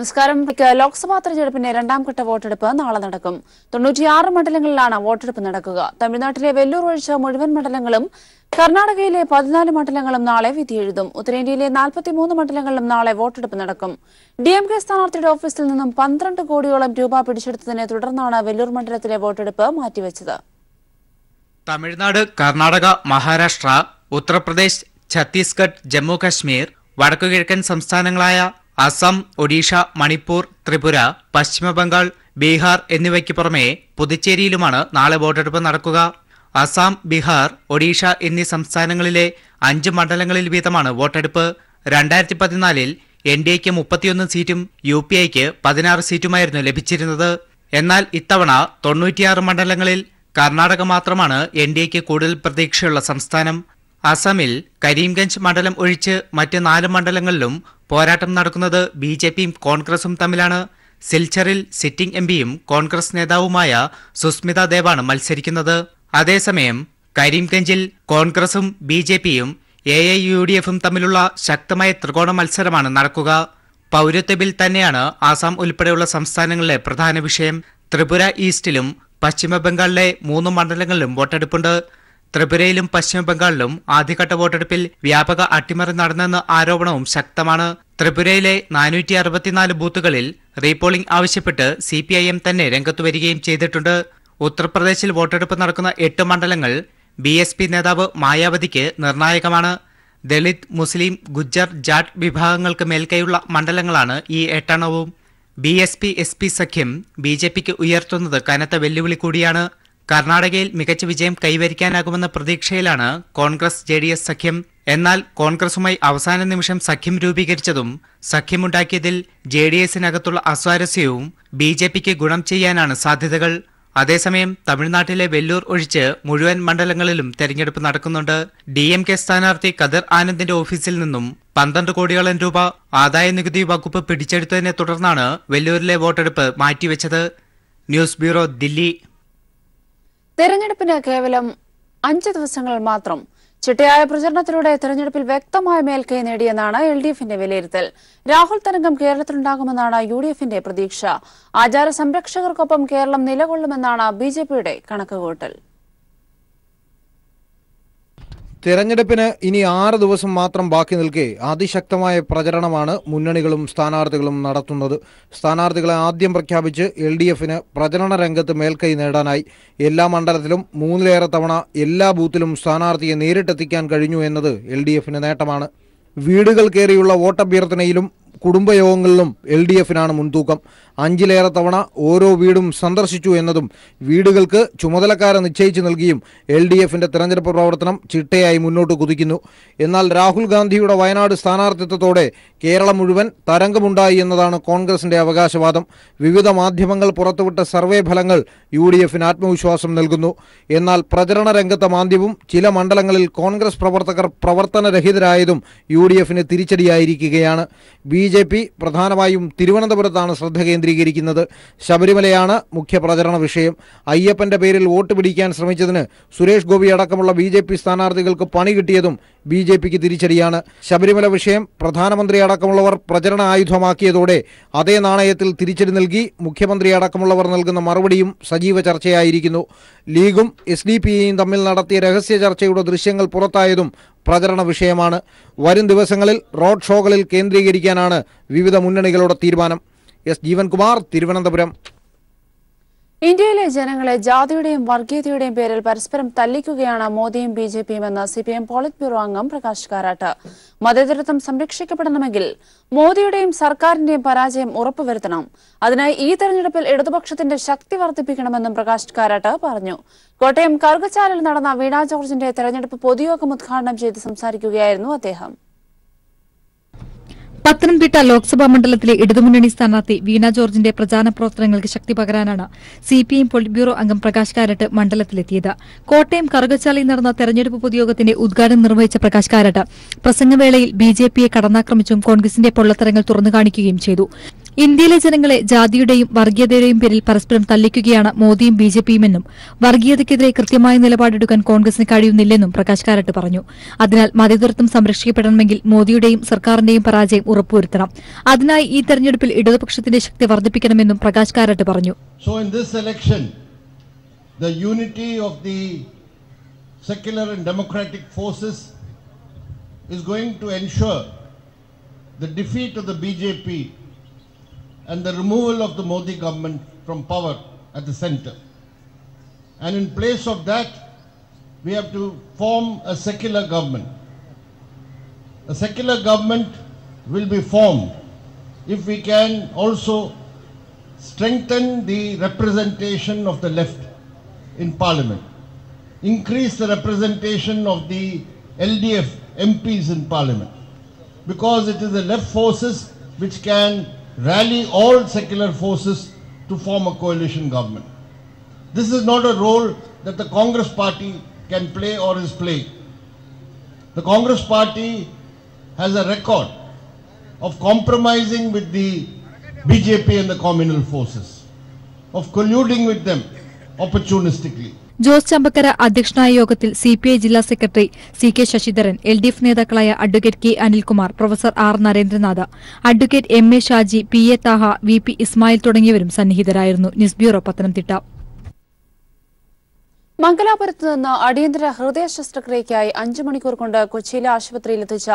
നമസ്കാരം. ലോക്സഭാ തെരഞ്ഞെടുപ്പിന്റെ രണ്ടാംഘട്ട വോട്ടെടുപ്പ് നാളെ നടക്കും. 96 മണ്ഡലങ്ങളിലാണ് വോട്ടെടുപ്പ് നടക്കുക. തമിഴ്നാട്ടിലെ വെല്ലൂർ ഒഴിച്ച മുഴുവൻ മണ്ഡലങ്ങളും, കർണാടകയിലെ 14 മണ്ഡലങ്ങളും നാളെ വിധിയെഴുതും. ഉത്തരേന്ത്യയിലെ 43 മണ്ഡലങ്ങളിലും നാളെ വോട്ടെടുപ്പ് നടക്കും. DMK സ്ഥാനാർത്ഥിയുടെ ഓഫീസിൽ നിന്നും 12 കോടിയോളം രൂപ പിടിച്ചെടുത്തതിനെ തുടർന്നാണ് വെല്ലൂർ മണ്ഡലത്തിലെ വോട്ടെടുപ്പ് മാറ്റിവെച്ചത്. തമിഴ്നാട്, കർണാടക, മഹാരാഷ്ട്ര, ഉത്തർപ്രദേശ്, ഛത്തീസ്ഗഡ്, ജമ്മു കശ്മീർ, വടക്കുകിഴക്കൻ സംസ്ഥാനങ്ങളായ അസം, ഒഡീഷ, മണിപ്പൂർ, ത്രിപുര, പശ്ചിമബംഗാൾ, ബീഹാർ എന്നിവയ്ക്ക് പുറമെ പുതുച്ചേരിയിലുമാണ് നാളെ വോട്ടെടുപ്പ് നടക്കുക. അസം, ബീഹാർ, ഒഡീഷ എന്നീ സംസ്ഥാനങ്ങളിലെ 5 മണ്ഡലങ്ങളിൽ വീതമാണ് വോട്ടെടുപ്പ്. 2014-ൽ NDAയ്ക്ക് 31 സീറ്റും UPIക്ക് 16 സീറ്റുമായിരുന്നു ലഭിച്ചിരുന്നത്. എന്നാൽ ഇത്തവണ 96 മണ്ഡലങ്ങളിൽ കർണാടക മാത്രമാണ് NDAയ്ക്ക് കൂടുതൽ പ്രതീക്ഷയുള്ള സംസ്ഥാനം. അസമിൽ കരീംഗഞ്ച് മണ്ഡലം ഒഴിച്ച് മറ്റ് 4 മണ്ഡലങ്ങളിലും പോരാട്ടം നടക്കുന്നത് BJPയും കോൺഗ്രസും തമ്മിലാണ്. സിൽച്ചറിൽ സിറ്റിംഗ് MPയും കോൺഗ്രസ് നേതാവുമായ സുസ്മിത ദേവാണ് മത്സരിക്കുന്നത്. അതേസമയം കരീംഗഞ്ചിൽ കോൺഗ്രസും BJPയും AIUDFും തമ്മിലുള്ള ശക്തമായ ത്രികോണ മത്സരമാണ് നടക്കുക. പൗരത്വ ബിൽ തന്നെയാണ് ആസാം ഉൾപ്പെടെയുള്ള സംസ്ഥാനങ്ങളിലെ പ്രധാന വിഷയം. ത്രിപുര ഈസ്റ്റിലും പശ്ചിമബംഗാളിലെ 3 മണ്ഡലങ്ങളിലും വോട്ടെടുപ്പുണ്ട്. ത്രിപുരയിലും പശ്ചിമബംഗാളിലും ആദ്യഘട്ട വോട്ടെടുപ്പിൽ വ്യാപക അട്ടിമറി നടന്നെന്ന ആരോപണവും ശക്തമാണ്. ത്രിപുരയിലെ 464 ബൂത്തുകളിൽ റീപോളിംഗ് ആവശ്യപ്പെട്ട് CPIM തന്നെ രംഗത്തുവരികയും ചെയ്തിട്ടുണ്ട്. ഉത്തർപ്രദേശിൽ വോട്ടെടുപ്പ് നടക്കുന്ന 8 മണ്ഡലങ്ങൾ BSP നേതാവ് മായാവതിക്ക് നിർണായകമാണ്. ദളിത്, മുസ്ലിം, ഗുജ്ജർ, ജാട്ട് വിഭാഗങ്ങൾക്ക് മേൽക്കൈയുള്ള മണ്ഡലങ്ങളാണ് ഈ 8 BSP-SP സഖ്യം BJPക്ക് ഉയർത്തുന്നത് കനത്ത വെല്ലുവിളി കൂടിയാണ്. കർണാടകയിൽ മികച്ച വിജയം കൈവരിക്കാനാകുമെന്ന പ്രതീക്ഷയിലാണ് കോൺഗ്രസ് JDS സഖ്യം. എന്നാൽ കോൺഗ്രസുമായി അവസാന നിമിഷം സഖ്യം രൂപീകരിച്ചതും സഖ്യമുണ്ടാക്കിയതിൽ JDSനകത്തുള്ള അസ്വാരസ്യവും BJPക്ക് ഗുണം ചെയ്യാനാണ് സാധ്യതകൾ. അതേസമയം തമിഴ്നാട്ടിലെ വെല്ലൂർ ഒഴിച്ച് മുഴുവൻ മണ്ഡലങ്ങളിലും തെരഞ്ഞെടുപ്പ് നടക്കുന്നുണ്ട്. DMK സ്ഥാനാർത്ഥി കദിർ ആനന്ദിന്റെ ഓഫീസിൽ നിന്നും 12 കോടിയോളം രൂപ ആദായനികുതി വകുപ്പ് പിടിച്ചെടുത്തതിനെ തുടർന്നാണ് വെല്ലൂരിലെ വോട്ടെടുപ്പ് മാറ്റിവെച്ചത്. News bureau, Delhi. തെരഞ്ഞെടുപ്പിന് കേവലം 5 ദിവസങ്ങൾ മാത്രം. ചിട്ടയായ പ്രചരണത്തിലൂടെ തെരഞ്ഞെടുപ്പിൽ വ്യക്തമായ മേൽക്കൈ നേടിയെന്നാണ് LDFന്റെ വിലയിരുത്തൽ. രാഹുൽ തരംഗം കേരളത്തിലുണ്ടാകുമെന്നാണ് UDFന്റെ പ്രതീക്ഷ. ആചാര സംരക്ഷകർക്കൊപ്പം കേരളം നിലകൊള്ളുമെന്നാണ് BJPയുടെ കണക്കുകൂട്ടൽ. തെരഞ്ഞെടുപ്പിന് ഇനി 6 ദിവസം മാത്രം ബാക്കി നിൽക്കെ അതിശക്തമായ പ്രചരണമാണ് മുന്നണികളും സ്ഥാനാർത്ഥികളും നടത്തുന്നത്. സ്ഥാനാർത്ഥികളെ ആദ്യം പ്രഖ്യാപിച്ച് LDFന് പ്രചരണ രംഗത്ത് മേൽക്കൈ നേടാനായി. എല്ലാ മണ്ഡലത്തിലും 3ലേറെ തവണ എല്ലാ ബൂത്തിലും സ്ഥാനാർത്ഥിയെ നേരിട്ടെത്തിക്കാൻ കഴിഞ്ഞു എന്നത് LDFന് നേട്ടമാണ്. വീടുകൾ കയറിയുള്ള വോട്ടഭ്യർത്ഥനയിലും കുടുംബയോഗങ്ങളിലും LDFനാണ് മുൻതൂക്കം. 5ലേറെ തവണ ഓരോ വീടും സന്ദർശിച്ചു എന്നതും വീടുകൾക്ക് ചുമതലക്കാരെ നിശ്ചയിച്ചു നൽകിയും LDFന്റെ തെരഞ്ഞെടുപ്പ് പ്രവർത്തനം ചിട്ടയായി മുന്നോട്ട് കുതിക്കുന്നു. എന്നാൽ രാഹുൽ ഗാന്ധിയുടെ വയനാട് സ്ഥാനാർത്ഥിത്വത്തോടെ കേരളം മുഴുവൻ തരംഗമുണ്ടായി എന്നതാണ് കോൺഗ്രസിന്റെ അവകാശവാദം. വിവിധ മാധ്യമങ്ങൾ പുറത്തുവിട്ട സർവേ ഫലങ്ങൾ UDFന് ആത്മവിശ്വാസം നൽകുന്നു. എന്നാൽ പ്രചരണ രംഗത്തെ മാന്ദ്യവും ചില മണ്ഡലങ്ങളിൽ കോൺഗ്രസ് പ്രവർത്തകർ പ്രവർത്തനരഹിതരായതും UDFന് തിരിച്ചടിയായിരിക്കുകയാണ്. BJP പ്രധാനമായും തിരുവനന്തപുരത്താണ് ശ്രദ്ധ കേന്ദ്രീകരിക്കുന്നത്. ശബരിമലയാണ് മുഖ്യ പ്രചരണ വിഷയം. അയ്യപ്പന്റെ പേരിൽ വോട്ട് പിടിക്കാൻ ശ്രമിച്ചതിന് സുരേഷ് ഗോപി അടക്കമുള്ള BJP സ്ഥാനാർത്ഥികൾക്ക് പണി കിട്ടിയതും BJPക്ക് തിരിച്ചടിയാണ്. ശബരിമല വിഷയം പ്രധാനമന്ത്രി അടക്കമുള്ളവർ പ്രചരണ ആയുധമാക്കിയതോടെ അതേ നാണയത്തിൽ തിരിച്ചടി നൽകി മുഖ്യമന്ത്രി അടക്കമുള്ളവർ നൽകുന്ന മറുപടിയും സജീവ ചർച്ചയായിരിക്കുന്നു. ലീഗും SDPയും തമ്മിൽ നടത്തിയ രഹസ്യ ചർച്ചയുടെ ദൃശ്യങ്ങൾ പുറത്തായതും പ്രചരണ വിഷയമാണ്. വരും ദിവസങ്ങളിൽ റോഡ് ഷോകളിൽ കേന്ദ്രീകരിക്കാനാണ് വിവിധ മുന്നണികളുടെ തീരുമാനം. ജീവൻകുമാർ, തിരുവനന്തപുരം. ഇന്ത്യയിലെ ജനങ്ങളെ ജാതിയുടെയും വർഗീയതയുടെയും പേരിൽ പരസ്പരം തല്ലിക്കുകയാണ് മോദിയും BJPയും എന്ന് CPM പോളിറ്റ് ബ്യൂറോ അംഗം പ്രകാശ് കാരാട്ട്. മതേതരത്വം സംരക്ഷിക്കപ്പെടണമെങ്കിൽ മോദിയുടെയും സർക്കാരിന്റെയും പരാജയം ഉറപ്പുവരുത്തണം. അതിനായി ഈ തെരഞ്ഞെടുപ്പിൽ ഇടതുപക്ഷത്തിന്റെ ശക്തി വർദ്ധിപ്പിക്കണമെന്നും പ്രകാശ് കാരാട്ട് പറഞ്ഞു. കോട്ടയം കറുകച്ചാലിൽ നടന്ന വീണ ജോർജിന്റെ തെരഞ്ഞെടുപ്പ് പൊതുയോഗം ഉദ്ഘാടനം ചെയ്ത് സംസാരിക്കുകയായിരുന്നു അദ്ദേഹം. പത്തനംതിട്ട ലോക്സഭാ മണ്ഡലത്തിലെ ഇടതുമുന്നണി സ്ഥാനാർത്ഥി വീണ ജോർജിന്റെ പ്രചാരണ പ്രവർത്തനങ്ങൾക്ക് ശക്തി പകരാനാണ് സിപിഎം പോളിറ്റ് ബ്യൂറോ അംഗം പ്രകാശ് കാരാട്ട് മണ്ഡലത്തിലെത്തിയത്. കോട്ടയം കറുകച്ചാലിൽ നടന്ന തെരഞ്ഞെടുപ്പ് പൊതുയോഗത്തിന്റെ ഉദ്ഘാടനം നിർവഹിച്ച പ്രകാശ് കാരാട്ട് പ്രസംഗവേളയിൽ ബിജെപിയെ കടന്നാക്രമിച്ചും കോൺഗ്രസിന്റെ പൊള്ളത്തരങ്ങൾ തുറന്നുകാണിക്കുകയും ചെയ്തു. ഇന്ത്യയിലെ ജനങ്ങളെ ജാതിയുടെയും വർഗീയതയുടെയും പേരിൽ പരസ്പരം തല്ലിക്കുകയാണ് മോദിയും ബിജെപിയുമെന്നും വർഗീയതയ്ക്കെതിരെ കൃത്യമായ നിലപാടെടുക്കാൻ കോൺഗ്രസിന് കഴിയുന്നില്ലെന്നും പ്രകാശ് കാരാട്ട് പറഞ്ഞു. അതിനാൽ മതേതരത്വം സംരക്ഷിക്കപ്പെടണമെങ്കിൽ മോദിയുടെയും സർക്കാരിന്റെയും പരാജയം ഉറപ്പുവരുത്തണം. അതിനായി ഈ തെരഞ്ഞെടുപ്പിൽ ഇടതുപക്ഷത്തിന്റെ ശക്തി വർദ്ധിപ്പിക്കണമെന്നും പ്രകാശ് കാരാട്ട് പറഞ്ഞു. So in this election, the unity of the secular and democratic forces is going to ensure the defeat of the BJP and the removal of the Modi government from power at the center. And in place of that, we have to form a secular government. A secular government will be formed if we can also strengthen the representation of the left in parliament, increase the representation of the LDF MPs in parliament, because it is the left forces which can rally all secular forces to form a coalition government. This is not a role that the Congress party can play or is playing. The Congress party has a record of compromising with the BJP and the communal forces, of colluding with them opportunistically. Jose Champakkara അധ്യക്ഷനായ യോഗത്തിൽ CPI ജില്ലാ secretary CK Sasidharan, LDF നേതാക്കളായ advocate K Anilkumar, professor R Narendranath, advocate MA Shaji, PA Thaha, VP Ismail തുടങ്ങിയവരും സന്നിഹിതരായിരുന്നു. News bureau, Pathanamthitta. മംഗലാപുരത്ത് നിന്ന് അടിയന്തര ഹൃദയ ശസ്ത്രക്രിയയ്ക്കായി 5 മണിക്കൂർ കൊണ്ട് കൊച്ചിയിലെ ആശുപത്രിയിലെത്തിച്ച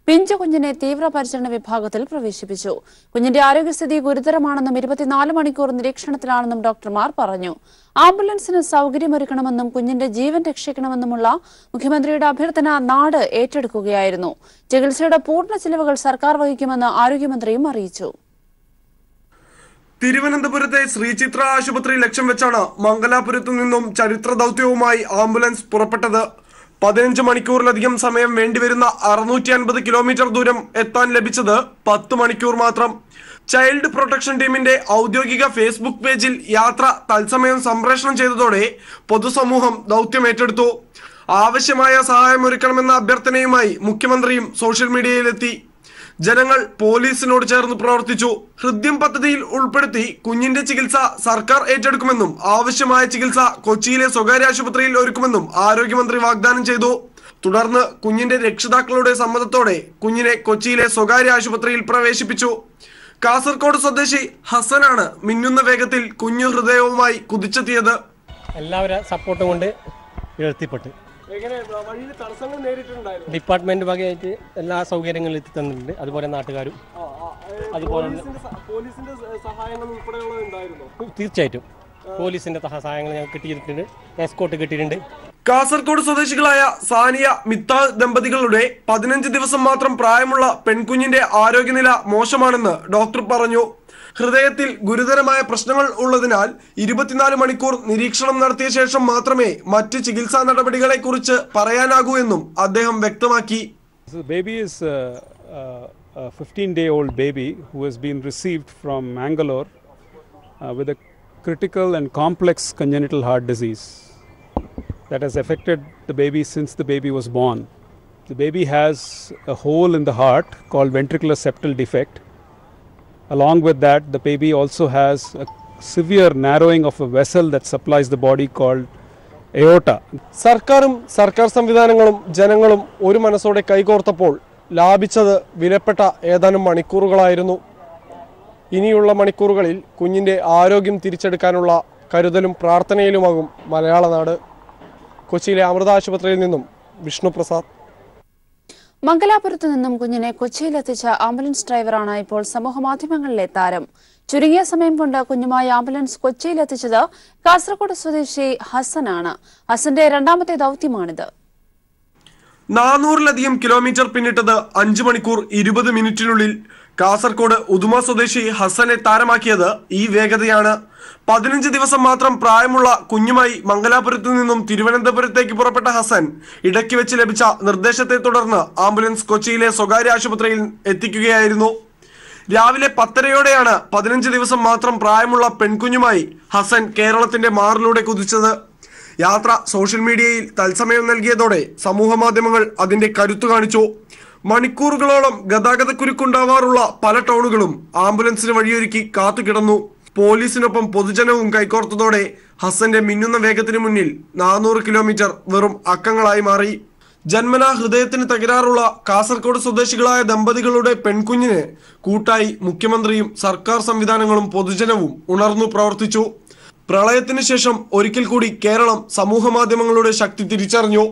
പിഞ്ചു കുഞ്ഞിനെ തീവ്രപരിചരണ വിഭാഗത്തിൽ പ്രവേശിപ്പിച്ചു. കുഞ്ഞിന്റെ ആരോഗ്യസ്ഥിതി ഗുരുതരമാണെന്നും 24 മണിക്കൂർ നിരീക്ഷണത്തിലാണെന്നും ഡോക്ടർമാർ പറഞ്ഞു. ആംബുലൻസിന് സൌകര്യമൊരുക്കണമെന്നും കുഞ്ഞിന്റെ ജീവൻ രക്ഷിക്കണമെന്നുമുള്ള മുഖ്യമന്ത്രിയുടെ അഭ്യർത്ഥന നാട് ഏറ്റെടുക്കുകയായിരുന്നു. ചികിത്സയുടെ പൂർണ്ണ ചിലവുകൾ സർക്കാർ വഹിക്കുമെന്ന് ആരോഗ്യമന്ത്രിയും അറിയിച്ചു. തിരുവനന്തപുരത്തെ ശ്രീചിത്ര ആശുപത്രി ലക്ഷ്യം വെച്ചാണ് മംഗലാപുരത്തു നിന്നും ചരിത്ര ദൌത്യവുമായി ആംബുലൻസ് പുറപ്പെട്ടത്. 15 മണിക്കൂറിലധികം സമയം വേണ്ടിവരുന്ന 650 കിലോമീറ്റർ ദൂരം എത്താൻ ലഭിച്ചത് 10 മണിക്കൂർ മാത്രം. ചൈൽഡ് പ്രൊട്ടക്ഷൻ ടീമിന്റെ ഔദ്യോഗിക ഫേസ്ബുക്ക് പേജിൽ യാത്ര തത്സമയം സംപ്രേഷണം ചെയ്തതോടെ പൊതുസമൂഹം ദൌത്യം ഏറ്റെടുത്തു. ആവശ്യമായ സഹായമൊരുക്കണമെന്ന അഭ്യർത്ഥനയുമായി മുഖ്യമന്ത്രിയും സോഷ്യൽ മീഡിയയിലെത്തി. ജനങ്ങൾ പോലീസിനോട് ചേർന്ന് പ്രവർത്തിച്ചു. ഹൃദ്യം പദ്ധതിയിൽ ഉൾപ്പെടുത്തി കുഞ്ഞിന്റെ ചികിത്സ സർക്കാർ ഏറ്റെടുക്കുമെന്നും ആവശ്യമായ ചികിത്സ കൊച്ചിയിലെ സ്വകാര്യ ആശുപത്രിയിൽ ഒരുക്കുമെന്നും ആരോഗ്യമന്ത്രി വാഗ്ദാനം ചെയ്തു. തുടർന്ന് കുഞ്ഞിന്റെ രക്ഷിതാക്കളുടെ സമ്മതത്തോടെ കുഞ്ഞിനെ കൊച്ചിയിലെ സ്വകാര്യ ആശുപത്രിയിൽ പ്രവേശിപ്പിച്ചു. കാസർഗോഡ് സ്വദേശി ഹസനാണ് മിന്നുന്ന വേഗത്തിൽ കുഞ്ഞു ഹൃദയവുമായി കുതിച്ചെത്തിയത്. എല്ലാവരും സപ്പോർട്ടും കൊണ്ട് എഴുത്തിപ്പെട്ട് ഡിപ്പാർട്ട്മെന്റ് വകയായിട്ട് എല്ലാ സൗകര്യങ്ങളും എത്തി തന്നിട്ടുണ്ട്. അതുപോലെ നാട്ടുകാരും അതുപോലെ തീർച്ചയായിട്ടും പോലീസിന്റെ സഹായങ്ങൾ ഞങ്ങൾക്ക് കിട്ടിയിട്ടുണ്ട്. എസ്കോർട്ട് കിട്ടിയിട്ടുണ്ട്. കാസർഗോഡ് സ്വദേശികളായ സാനിയ മിത്ത ദമ്പതികളുടെ 15 ദിവസം മാത്രം പ്രായമുള്ള പെൺകുഞ്ഞിന്റെ ആരോഗ്യനില മോശമാണെന്ന് ഡോക്ടർ പറഞ്ഞു. ഹൃദയത്തിൽ ഗുരുതരമായ പ്രശ്നങ്ങൾ ഉള്ളതിനാൽ 24 മണിക്കൂർ നിരീക്ഷണം നടത്തിയ ശേഷം മാത്രമേ മറ്റ് ചികിത്സാ നടപടികളെ കുറിച്ച് പറയാനാകൂ എന്നും അദ്ദേഹം വ്യക്തമാക്കി. Baby is a 15-day-old baby who has been received from Mangalore with a critical and complex congenital heart disease that has affected the baby since the baby was born. The baby has a hole in the heart called ventricular septal defect. Along with that, the baby also has a severe narrowing of a vessel that supplies the body called aorta. സർക്കാരും സർക്കാർ സംവിധാനങ്ങളും ജനങ്ങളും ഒരു മനസ്സോടെ കൈകോർത്തപ്പോൾ ലാഭിച്ചത് വിലപ്പെട്ട ഏതാനും മണിക്കൂറുകളായിരുന്നു. ഇനിയുള്ള മണിക്കൂറുകളിൽ കുഞ്ഞിന്റെ ആരോഗ്യം തിരിച്ചെടുക്കാനുള്ള കരുതലും പ്രാർത്ഥനയിലുമാകും മലയാള നാട്. കൊച്ചിയിലെ അമൃത ആശുപത്രിയിൽ നിന്നും വിഷ്ണുപ്രസാദ്. മംഗലാപുരത്ത് നിന്നും കുഞ്ഞിനെ കൊച്ചിയിലെത്തിച്ച ആംബുലൻസ് ഡ്രൈവറാണ് ഇപ്പോൾ സമൂഹമാധ്യമങ്ങളിലെ താരം. ചുരുങ്ങിയ സമയം കൊണ്ട് കുഞ്ഞുമായി ആംബുലൻസ് കൊച്ചിയിലെത്തിച്ചത് കാസർഗോഡ് സ്വദേശി ഹസനാണ്. ഹസന്റെ രണ്ടാമത്തെ ദൌത്യമാണിത്. 400-ലധികം കിലോമീറ്റർ പിന്നിട്ടത് 5 മണിക്കൂർ 20 മിനിറ്റിനുള്ളിൽ. കാസർഗോഡ് ഉദുമ സ്വദേശി ഹസനെ താരമാക്കിയത് ഈ വേഗതയാണ്. 15 ദിവസം മാത്രം പ്രായമുള്ള കുഞ്ഞുമായി മംഗലാപുരത്തു നിന്നും തിരുവനന്തപുരത്തേക്ക് പുറപ്പെട്ട ഹസൻ ഇടയ്ക്ക് വെച്ച് ലഭിച്ച നിർദ്ദേശത്തെ തുടർന്ന് ആംബുലൻസ് കൊച്ചിയിലെ സ്വകാര്യ ആശുപത്രിയിൽ എത്തിക്കുകയായിരുന്നു. രാവിലെ 10:30യോടെയാണ് 15 ദിവസം മാത്രം പ്രായമുള്ള പെൺകുഞ്ഞുമായി ഹസൻ കേരളത്തിന്റെ മാറിലൂടെ കുതിച്ചത്. യാത്ര സോഷ്യൽ മീഡിയയിൽ തത്സമയം നൽകിയതോടെ സമൂഹ മാധ്യമങ്ങൾ അതിന്റെ കരുത്തു കാണിച്ചു. മണിക്കൂറുകളോളം ഗതാഗതക്കുരുക്കുണ്ടാവാറുള്ള പല ടൗണുകളും ആംബുലൻസിന് വഴിയൊരുക്കി കാത്തുകിടന്നു. പോലീസിനൊപ്പം പൊതുജനവും കൈകോർത്തതോടെ ഹസന്റെ മിന്നുന്ന വേഗത്തിന് മുന്നിൽ 400 കിലോമീറ്റർ വെറും അക്കങ്ങളായി മാറി. ജന്മനാ ഹൃദയത്തിന് തകരാറുള്ള കാസർഗോഡ് സ്വദേശികളായ ദമ്പതികളുടെ പെൺകുഞ്ഞിന് കൂട്ടായി മുഖ്യമന്ത്രിയും സർക്കാർ സംവിധാനങ്ങളും പൊതുജനവും ഉണർന്നു പ്രവർത്തിച്ചു. പ്രളയത്തിന് ശേഷം ഒരിക്കൽ കൂടി കേരളം സമൂഹ മാധ്യമങ്ങളുടെ ശക്തി തിരിച്ചറിഞ്ഞു.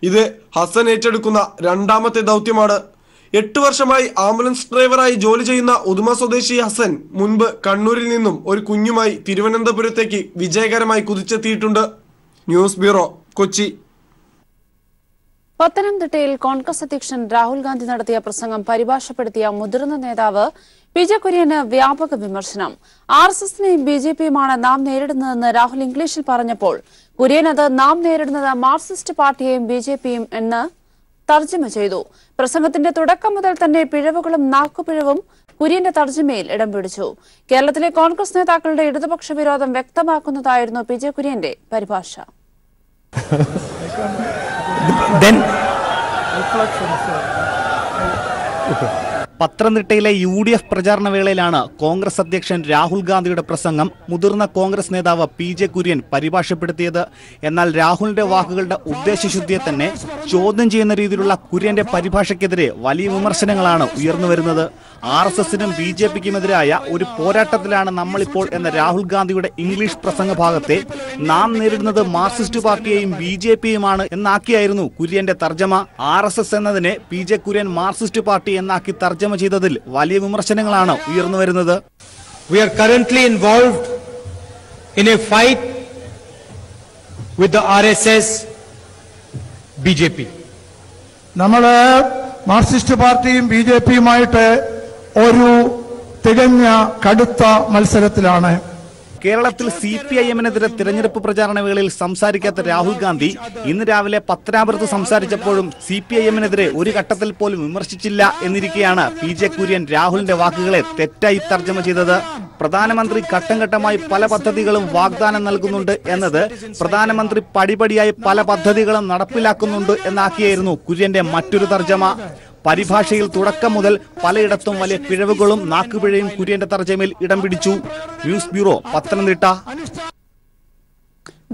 ഇത് ഹസൻ ഏറ്റെടുക്കുന്ന രണ്ടാമത്തെ ദൗത്യമാണ്. 8 വർഷമായി ആംബുലൻസ് ഡ്രൈവറായി ജോലി ചെയ്യുന്ന ഉദുമ സ്വദേശി ഹസൻ മുൻപ് കണ്ണൂരിൽ നിന്നും ഒരു കുഞ്ഞുമായി തിരുവനന്തപുരത്തേക്ക് വിജയകരമായി കുതിച്ചെത്തിയിട്ടുണ്ട്. News bureau, Kochi. പത്തനംതിട്ടയിൽ കോൺഗ്രസ് അധ്യക്ഷൻ രാഹുൽ ഗാന്ധി നടത്തിയ പ്രസംഗം പരിഭാഷപ്പെടുത്തിയ മുതിർന്ന നേതാവ് പി.ജെ. കുര്യന് വ്യാപക വിമർശനം. ആർഎസ്എസിനെയും ബിജെപിയുമാണ് നാം നേരിടുന്നതെന്ന് രാഹുൽ ഇംഗ്ലീഷിൽ പറഞ്ഞപ്പോൾ കുര്യൻ അത് നാം നേരിടുന്നത് മാർക്സിസ്റ്റ് പാർട്ടിയെയും ബിജെപിയും എന്ന് തർജ്ജമ ചെയ്തു. പ്രസംഗത്തിന്റെ തുടക്കം മുതൽ തന്നെ പിഴവുകളും നാക്കുപിഴവും കുര്യന്റെ തർജ്ജമയിൽ ഇടം പിടിച്ചു. കേരളത്തിലെ കോൺഗ്രസ് നേതാക്കളുടെ ഇടതുപക്ഷ വിരോധം വ്യക്തമാക്കുന്നതായിരുന്നു പി.ജെ. കുര്യന്റെ പരിഭാഷ. പത്തനംതിട്ടയിലെ UDF പ്രചാരണ വേളയിലാണ് കോൺഗ്രസ് അധ്യക്ഷൻ രാഹുൽ ഗാന്ധിയുടെ പ്രസംഗം മുതിർന്ന കോൺഗ്രസ് നേതാവ് പി.ജെ. കുര്യൻ പരിഭാഷപ്പെടുത്തിയത്. എന്നാൽ രാഹുലിന്റെ വാക്കുകളുടെ ഉദ്ദേശശുദ്ധിയെ തന്നെ ചോദ്യം ചെയ്യുന്ന രീതിയിലുള്ള കുര്യന്റെ പരിഭാഷയ്ക്കെതിരെ വലിയ വിമർശനങ്ങളാണ് ഉയർന്നുവരുന്നത്. RSSനും BJPക്കുമെതിരായ ഒരു പോരാട്ടത്തിലാണ് നമ്മളിപ്പോൾ എന്ന രാഹുൽ ഗാന്ധിയുടെ ഇംഗ്ലീഷ് പ്രസംഗ ഭാഗത്തെ നാം നേരിടുന്നത് മാർക്സിസ്റ്റ് പാർട്ടിയെയും BJPയുമാണ് എന്നാക്കിയായിരുന്നു കുര്യന്റെ തർജ്ജമ. RSS എന്നതിനെ പി.ജെ. കുര്യൻ മാർക്സിസ്റ്റ് പാർട്ടി എന്നാക്കി തർജ്ജമ ചെയ്തതിൽ വലിയ വിമർശനങ്ങളാണ് ഉയർന്നുവരുന്നത്. We are currently involved in a fight with the RSS BJP. നമ്മള് മാർക്സിസ്റ്റ് പാർട്ടിയും BJPയുമായിട്ട് ഒരു തികഞ്ഞ കടുത്ത മത്സരത്തിലാണ്. കേരളത്തിൽ CPIMനെതിരെ തിരഞ്ഞെടുപ്പ് പ്രചാരണ വേളയിൽ സംസാരിക്കാത്ത രാഹുൽ ഗാന്ധി ഇന്ന് രാവിലെ പത്തനാപുരത്ത് സംസാരിച്ചപ്പോഴും CPIMനെതിരെ ഒരു ഘട്ടത്തിൽ പോലും വിമർശിച്ചില്ല എന്നിരിക്കെയാണ് പി.ജെ. കുര്യൻ രാഹുലിന്റെ വാക്കുകളെ തെറ്റായി തർജ്ജമ ചെയ്തത്. പ്രധാനമന്ത്രി ഘട്ടം ഘട്ടമായി പല പദ്ധതികളും വാഗ്ദാനം നൽകുന്നുണ്ട് എന്നത് പ്രധാനമന്ത്രി പടിപടിയായി പല പദ്ധതികളും നടപ്പിലാക്കുന്നുണ്ട് എന്നാക്കിയായിരുന്നു കുര്യന്റെ മറ്റൊരു തർജ്ജമ. പരിഭാഷയിൽ തുടക്കം മുതൽ പലയിടത്തും വലിയ പിഴവുകളും നാക്കുപിഴയും കുര്യന്റെ തർജ്ജമയിൽ ഇടം പിടിച്ചു. News bureau, Pathanamthitta.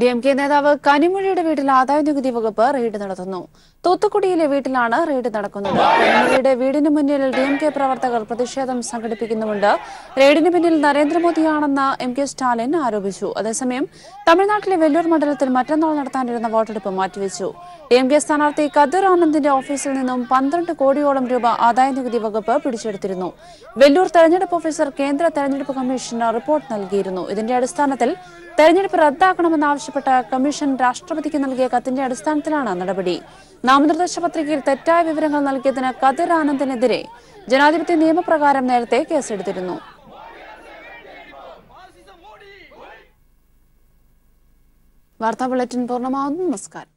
DMK നേതാവ് കനിമൊഴിയുടെ വീട്ടിൽ ആദായനികുതി വകുപ്പ് റെയ്ഡ് നടത്തുന്നു. തൂത്തുക്കുടിയിലെ വീട്ടിലാണ് റെയ്ഡ് നടക്കുന്നത്. കനിമൊഴിയുടെ വീടിന് മുന്നിൽ DMK പ്രവർത്തകർ പ്രതിഷേധം സംഘടിപ്പിക്കുന്നുണ്ട്. റെയ്ഡിന് പിന്നിൽ നരേന്ദ്രമോദിയാണെന്ന് MK സ്റ്റാലിൻ ആരോപിച്ചു. അതേസമയം തമിഴ്നാട്ടിലെ വെല്ലൂർ മണ്ഡലത്തിൽ മറ്റന്നാൾ നടത്താനിരുന്ന വോട്ടെടുപ്പ് മാറ്റിവെച്ചു. DMK സ്ഥാനാർത്ഥി കതിർ ആനന്ദിന്റെ ഓഫീസിൽ നിന്നും 12 കോടിയോളം രൂപ ആദായനികുതി വകുപ്പ് പിടിച്ചെടുത്തിരുന്നു. വെല്ലൂർ തെരഞ്ഞെടുപ്പ് ഓഫീസർ കേന്ദ്ര തെരഞ്ഞെടുപ്പ് കമ്മീഷന് റിപ്പോർട്ട് നൽകിയിരുന്നു. ഇതിന്റെ അടിസ്ഥാനത്തിൽ തെരഞ്ഞെടുപ്പ് റദ്ദാക്കണമെന്നാവശ്യപ്പെട്ട കമ്മീഷൻ രാഷ്ട്രപതിക്ക് നൽകിയ കത്തിന്റെ അടിസ്ഥാനത്തിലാണ് നടപടി. നാമനിർദ്ദേശ പത്രികയിൽ തെറ്റായ വിവരങ്ങൾ നൽകിയതിന് കതിർ ആനന്ദിനെതിരെ ജനാധിപത്യ നിയമപ്രകാരം നേരത്തെ കേസെടുത്തിരുന്നു. വാർത്താ ബുള്ളറ്റിൻ പൂർണ്ണമാവുന്നു. നമസ്കാരം.